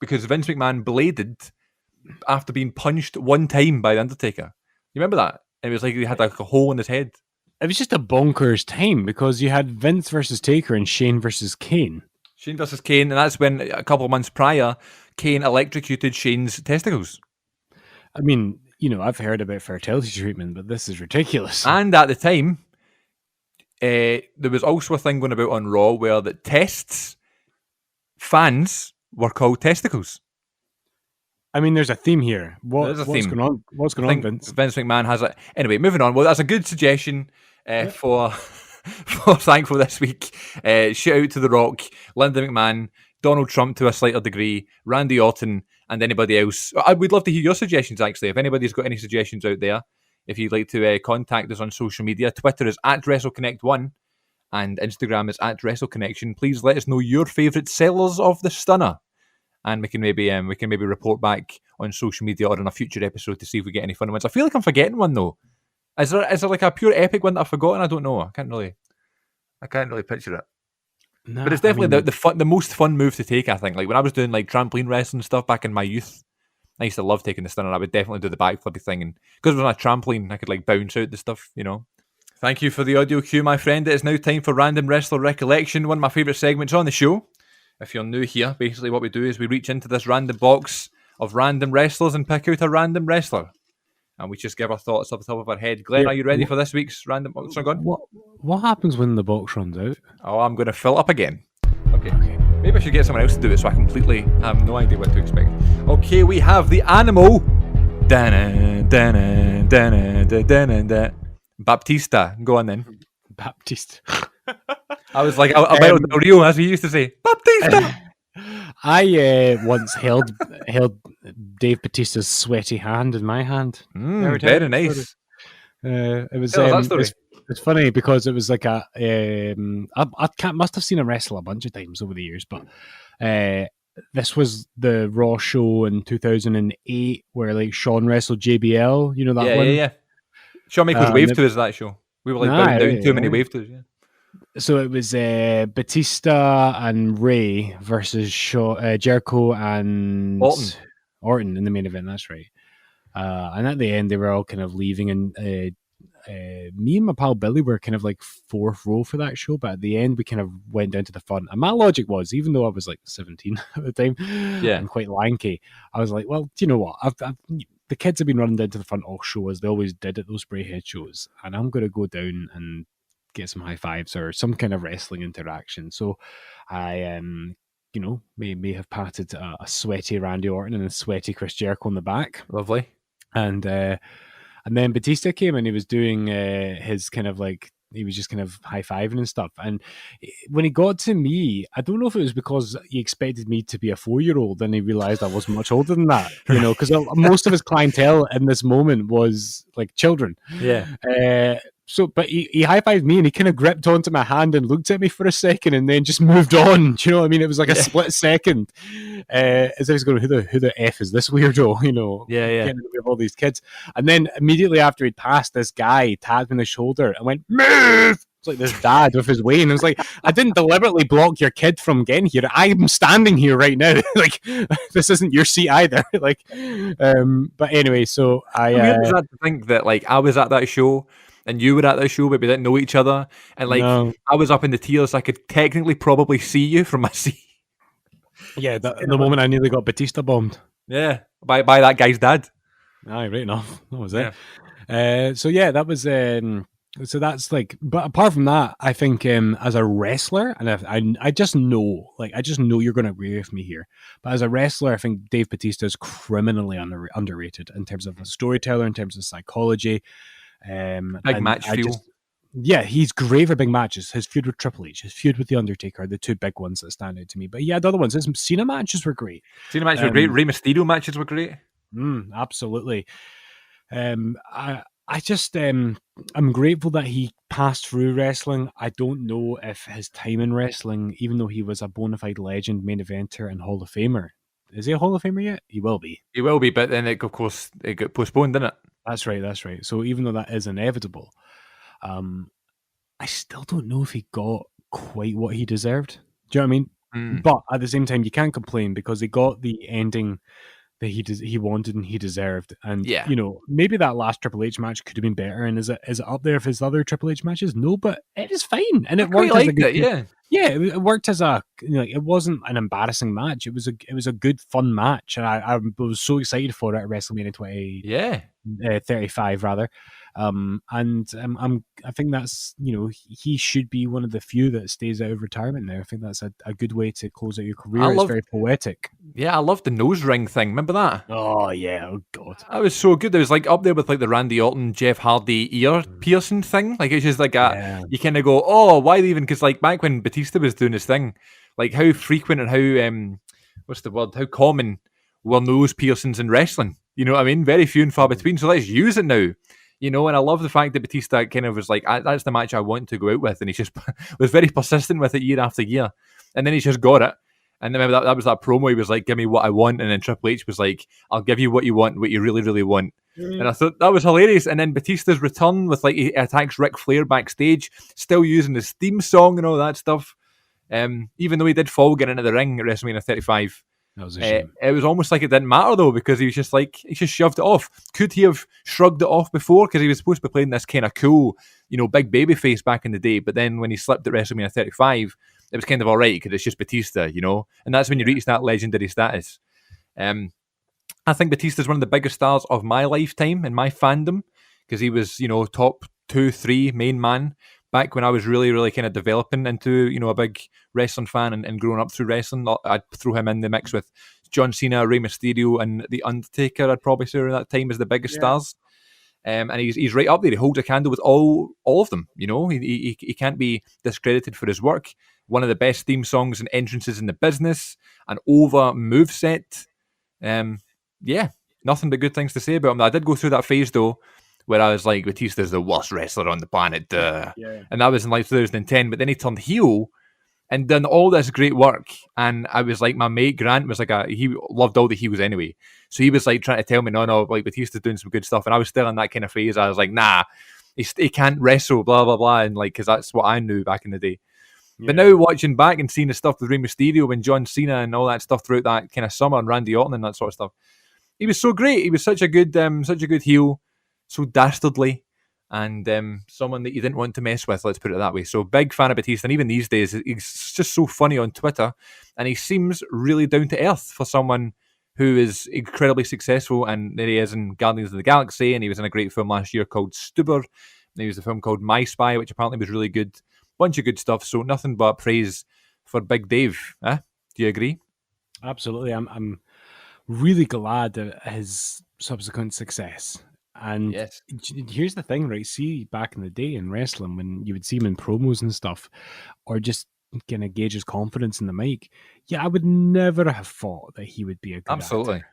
Vince McMahon bladed after being punched one time by the Undertaker. You remember that? It was like he had like a hole in his head. It was just a bonkers time because you had Vince versus Taker and Shane versus Kane. Shane versus Kane, and that's when a couple of months prior, Kane electrocuted Shane's testicles. I mean, I've heard about fertility treatment, but this is ridiculous. And at the time, there was also a thing going about on Raw where the tests fans were called testicles. I mean, there's a theme here. There's a what's theme. going on? What's going on, Vince? Vince McMahon has it. Anyway, moving on. Well, that's a good suggestion for Thankful this week. Shout out to The Rock, Linda McMahon, Donald Trump to a slighter degree, Randy Orton, and anybody else. I would love to hear your suggestions, actually. If anybody's got any suggestions out there, if you'd like to contact us on social media, Twitter is @WrestleConnect1 and Instagram is @WrestleConnection. Please let us know your favourite sellers of the stunner. And we can maybe report back on social media or in a future episode to see if we get any fun ones. I feel like I'm forgetting one though. Is there like a pure epic one that I've forgotten? I don't know. I can't really picture it. No, But it's definitely the most fun move to take, I think. Like when I was doing like trampoline wrestling stuff back in my youth, I used to love taking the stunner. I would definitely do the backflippy thing, and because it was on a trampoline, I could like bounce out the stuff, Thank you for the audio cue, my friend. It is now time for Random Wrestler Recollection, one of my favourite segments on the show. If you're new here, basically what we do is we reach into this random box of random wrestlers and pick out a random wrestler. And we just give our thoughts off the top of our head. Glenn, are you ready for this week's random box? What happens when the box runs out? Oh, I'm going to fill it up again. Okay. Maybe I should get someone else to do it so I completely have no idea what to expect. Okay, we have the animal. Baptista. Go on then. Baptiste. I was like, Alberto Del Rio, as we used to say. Baptista! I once held Dave Batista's sweaty hand in my hand. Very nice. It was. Tell us that story. It's funny because it was like I must have seen him wrestle a bunch of times over the years, but this was the Raw show in 2008 where like Shawn wrestled JBL. You know that one? Yeah. Shawn Michaels waved to us that show. We were like down too many wave to us. Yeah. So it was Batista and Ray versus Jericho and Orton in the main event. That's right. And at the end, they were all kind of leaving, and me and my pal Billy were kind of like fourth row for that show. But at the end, we kind of went down to the front. And my logic was, even though I was like 17 at the time, and quite lanky, I was like, well, do you know what? The kids have been running down to the front all show as they always did at those Sprayhead shows, and I'm going to go down and get some high fives or some kind of wrestling interaction. So I may have patted a sweaty Randy Orton and a sweaty Chris Jericho on the back. Lovely. And then Batista came and he was doing his kind of like, he was just kind of high-fiving and stuff. And when he got to me, I don't know if it was because he expected me to be a 4-year-old and he realized I was much older than that, because most of his clientele in this moment was like children. Yeah. But he high-fived me and he kind of gripped onto my hand and looked at me for a second and then just moved on. Do you know what I mean? It was like a split second. As if he's going, who the F is this weirdo? Yeah. Getting away with all these kids. And then immediately after he'd passed, this guy tapped me on the shoulder and went, move! It's like this dad with his way. And I was like, I didn't deliberately block your kid from getting here. I'm standing here right now. Like, this isn't your seat either. Like, but anyway, so I was that to think that like I was at that show and you were at that show, but we didn't know each other. And like I was up in the tiers, I could technically probably see you from my seat. Yeah, the moment I nearly got Batista bombed. Yeah, by that guy's dad. Aye, right enough. That was it. So yeah, that was. So that's like, but apart from that, I think as a wrestler, and I just know, you're going to agree with me here. But as a wrestler, I think Dave Batista is criminally underrated in terms of a storyteller, in terms of psychology. Big match feel. Yeah, he's great for big matches. His feud with Triple H, his feud with The Undertaker, the two big ones that stand out to me. But yeah, the other ones, his Cena matches were great. Cena matches were great. Rey Mysterio matches were great. Absolutely. I just I'm grateful that he passed through wrestling. I don't know if his time in wrestling, even though he was a bona fide legend, main eventer, and Hall of Famer, is he a Hall of Famer yet? He will be. He will be, but then it got postponed, didn't it? That's right. So even though that is inevitable, I still don't know if he got quite what he deserved. Do you know what I mean? But at the same time, you can't complain because he got the ending that he wanted and he deserved. And maybe that last Triple H match could have been better. And is it up there with his other Triple H matches? No, but it is fine, and it worked. Yeah, it worked as a like it wasn't an embarrassing match. It was a good fun match, and I was so excited for it at WrestleMania 20, Yeah. 35 rather. And I think that's he should be one of the few that stays out of retirement now. I think that's a good way to close out your career. It's very poetic. Yeah, I loved the nose ring thing. Remember that? Oh yeah, oh god. That was so good. It was like up there with like the Randy Orton, Jeff Hardy ear piercing thing. Like it's just like Yeah. you kind of go, oh, why even? Because like back when Batista was doing his thing, like how frequent and how what's the word? How common were nose piercings in wrestling? You know what I mean? Very few and far between. So let's use it now. You know, and I love the fact that Batista kind of was like, that's the match I want to go out with, and he just was very persistent with it year after year, and then he just got it. And then remember that was that promo. He was like, "Give me what I want," and then Triple H was like, "I'll give you what you want, what you really, really want." And I thought that was hilarious. And then Batista's return with like he attacks Ric Flair backstage, still using his theme song and all that stuff. Even though he did fall getting into the ring at WrestleMania 35. That was a shame. It was almost like it didn't matter though, because he was just like he just shoved it off. Could he have shrugged it off before? Because he was supposed to be playing this kind of cool, big baby face back in the day. But then when he slipped at WrestleMania 35, it was kind of all right because it's just Batista, and that's when you reach that legendary status. I think Batista's one of the biggest stars of my lifetime in my fandom because he was, top 2, 3 main man back when I was really, really kind of developing into, a big wrestling fan and growing up through wrestling. I'd throw him in the mix with John Cena, Rey Mysterio, and The Undertaker. I'd probably say around that time as the biggest stars. And he's right up there. He holds a candle with all of them. He can't be discredited for his work. One of the best theme songs and entrances in the business. An over moveset. Nothing but good things to say about him. I did go through that phase though, where I was like, Batista's the worst wrestler on the planet, and that was in like 2010. But then he turned heel and done all this great work. And I was like, my mate Grant was like, he loved all the heels anyway. So he was like trying to tell me, no, like Batista's doing some good stuff. And I was still in that kind of phase. I was like, nah, he can't wrestle, blah, blah, blah. And like, because that's what I knew back in the day. Yeah. But now watching back and seeing the stuff with Rey Mysterio and John Cena and all that stuff throughout that kind of summer and Randy Orton and that sort of stuff, he was so great. He was such a good heel, so dastardly, and someone that you didn't want to mess with, let's put it that way. So big fan of Batista, and even these days, he's just so funny on Twitter, and he seems really down to earth for someone who is incredibly successful, and there he is in Guardians of the Galaxy, and he was in a great film last year called Stuber, and he was a film called My Spy, which apparently was really good. Bunch of good stuff, so nothing but praise for Big Dave. Do you agree? Absolutely. I'm really glad at his subsequent success. And yes. Here's the thing, right? See, back in the day in wrestling, when you would see him in promos and stuff, or just kind of gauge his confidence in the mic, I would never have thought that he would be a good actor.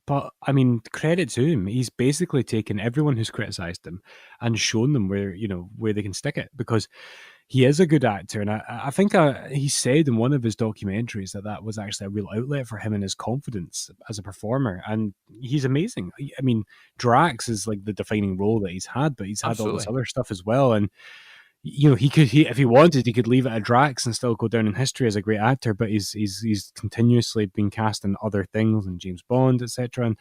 But, I mean, credit to him. He's basically taken everyone who's criticised him and shown them where they can stick it, because he is a good actor. And I think he said in one of his documentaries that was actually a real outlet for him and his confidence as a performer. And he's amazing. I mean, Drax is like the defining role that he's had, but he's had all this other stuff as well. And, if he wanted, he could leave it at Drax and still go down in history as a great actor, but he's continuously been cast in other things, and James Bond, etc.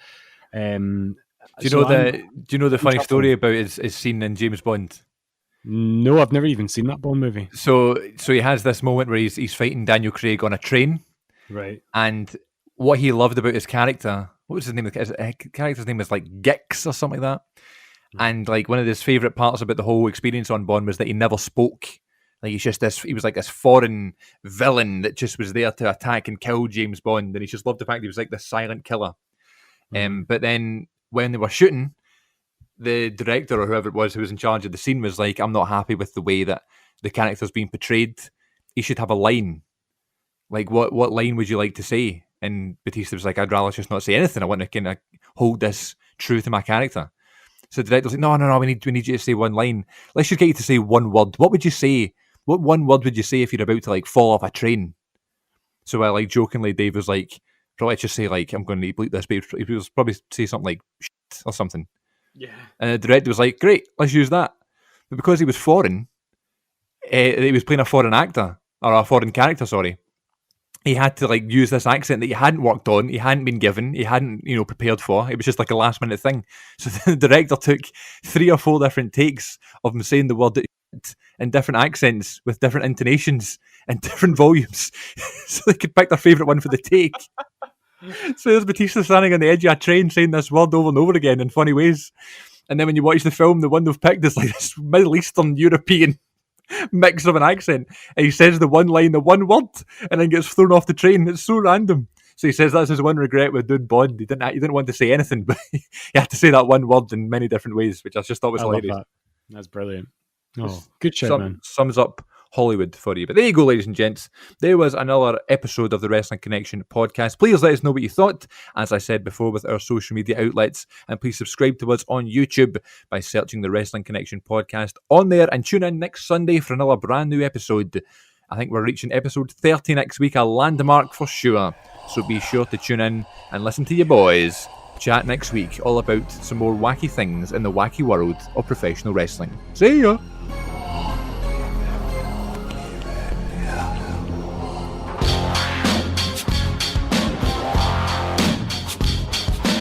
And do you know the funny story about his scene in James Bond? No, I've never even seen that Bond movie. So he has this moment where he's fighting Daniel Craig on a train, right? And what he loved about his character, what was his name? His character's name was like Gix or something like that. And like one of his favorite parts about the whole experience on Bond was that he never spoke. Like he was like this foreign villain that just was there to attack and kill James Bond, and he just loved the fact he was like this silent killer. But then when they were shooting, the director or whoever it was who was in charge of the scene was like, I'm not happy with the way that the character's being portrayed. He should have a line. Like, what line would you like to say? And Batista was like, I'd rather just not say anything. I want to kind of hold this true to my character. So the director's like, no, we need you to say one line. Let's just get you to say one word. What would you say? What one word would you say if you're about to like fall off a train? So like jokingly, Dave was like, probably just say like, I'm going to bleep this, but he was probably say something like shit or something. Yeah. And the director was like, great, let's use that. But because he was foreign, he was playing a foreign actor, or a foreign character, sorry. He had to like use this accent that he hadn't worked on, he hadn't been given, he hadn't, prepared for. It was just like a last minute thing. So the director took 3 or 4 different takes of him saying the word that in different accents with different intonations and different volumes, so they could pick their favourite one for the take. So there's Batista standing on the edge of a train saying this word over and over again in funny ways. And then when you watch the film, the one they've picked is like this Middle Eastern European mix of an accent. And he says the one line, the one word, and then gets thrown off the train. It's so random. So he says that's his one regret with doing Bond. He didn't want to say anything, but he had to say that one word in many different ways, which I just thought was I love hilarious. that. That's brilliant. Oh, good shout, man. Sums up Hollywood for you. But there you go, ladies and gents. There was another episode of the Wrestling Connection podcast. Please let us know what you thought, as I said before, with our social media outlets. And please subscribe to us on YouTube by searching the Wrestling Connection podcast on there. And tune in next Sunday for another brand new episode. I think we're reaching episode 30 next week, a landmark for sure. So be sure to tune in and listen to your boys chat next week all about some more wacky things in the wacky world of professional wrestling. See ya!